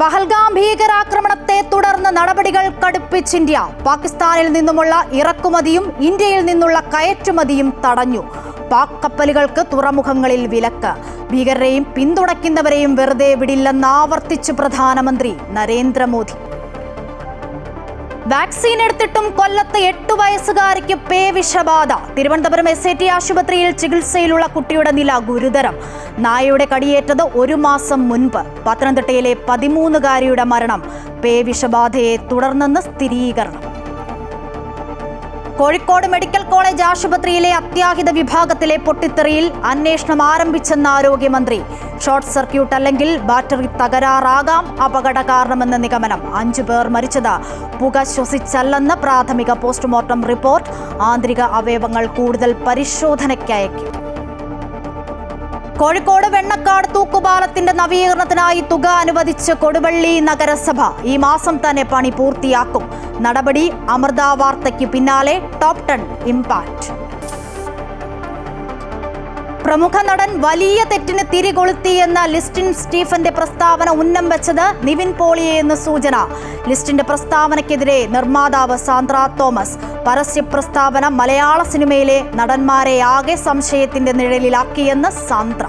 പഹൽഗാം ഭീകരാക്രമണത്തെ തുടർന്ന് നടപടികൾ കടുപ്പിച്ച് ഇന്ത്യ. പാകിസ്ഥാനിൽ നിന്നുമുള്ള ഇറക്കുമതിയും ഇന്ത്യയിൽ നിന്നുള്ള കയറ്റുമതിയും തടഞ്ഞു. പാക് കപ്പലുകൾക്ക് തുറമുഖങ്ങളിൽ വിലക്ക്. ഭീകരരെയും പിന്തുണയ്ക്കുന്നവരെയും വെറുതെ വിടില്ലെന്ന് ആവർത്തിച്ചു പ്രധാനമന്ത്രി നരേന്ദ്രമോദി. വാക്സിൻ എടുത്തിട്ടും കൊല്ലത്ത് 8 വയസ്സുകാരിക്ക് പേവിഷബാധ. തിരുവനന്തപുരം SAT ആശുപത്രിയിൽ ചികിത്സയിലുള്ള കുട്ടിയുടെ നില ഗുരുതരം. നായയുടെ കടിയേറ്റത് 1 മാസം മുൻപ്. പത്തനംതിട്ടയിലെ 13-കാരിയുടെ മരണം പേവിഷബാധയെ തുടർന്നെന്ന് സ്ഥിരീകരണം. കോഴിക്കോട് മെഡിക്കൽ കോളേജ് ആശുപത്രിയിലെ അത്യാഹിത വിഭാഗത്തിലെ പൊട്ടിത്തെറിയിൽ അന്വേഷണം ആരംഭിച്ചെന്ന് ആരോഗ്യമന്ത്രി. ഷോർട്ട് സർക്യൂട്ട് അല്ലെങ്കിൽ ബാറ്ററി തകരാറാകാം അപകട കാരണമെന്ന നിഗമനം. 5 പേർ മരിച്ചത് പുക ശ്വസിച്ചല്ലെന്ന് പ്രാഥമിക പോസ്റ്റ്മോർട്ടം റിപ്പോർട്ട്. ആന്തരിക അവയവങ്ങൾ കൂടുതൽ പരിശോധനയ്ക്കയക്കും. കോഴിക്കോട് വെണ്ണക്കാട് തൂക്കുപാലത്തിന്റെ നവീകരണത്തിനായി തുക അനുവദിച്ച് കൊടുവള്ളി നഗരസഭ. ഈ മാസം തന്നെ പണി പൂർത്തിയാക്കും. നടപടി അമൃത വാർത്തയ്ക്ക് പിന്നാലെ ടോപ്പ് 10 ഇംപാക്ട്. പ്രമുഖ നടൻ വലിയ തെറ്റിന് തിരികൊളുത്തിയെന്ന ലിസ്റ്റിൻ സ്റ്റീഫന്റെ പ്രസ്താവന ഉന്നം വെച്ചത് നിവിൻ പോളിയെന്ന് സൂചന. ലിസ്റ്റിന്റെ പ്രസ്താവനയ്ക്കെതിരെ നിർമ്മാതാവ് സാന്ദ്ര തോമസ്. പരസ്യ പ്രസ്താവന മലയാള സിനിമയിലെ നടന്മാരെ ആകെ സംശയത്തിന്റെ നിഴലിലാക്കിയെന്ന് സാന്ദ്ര.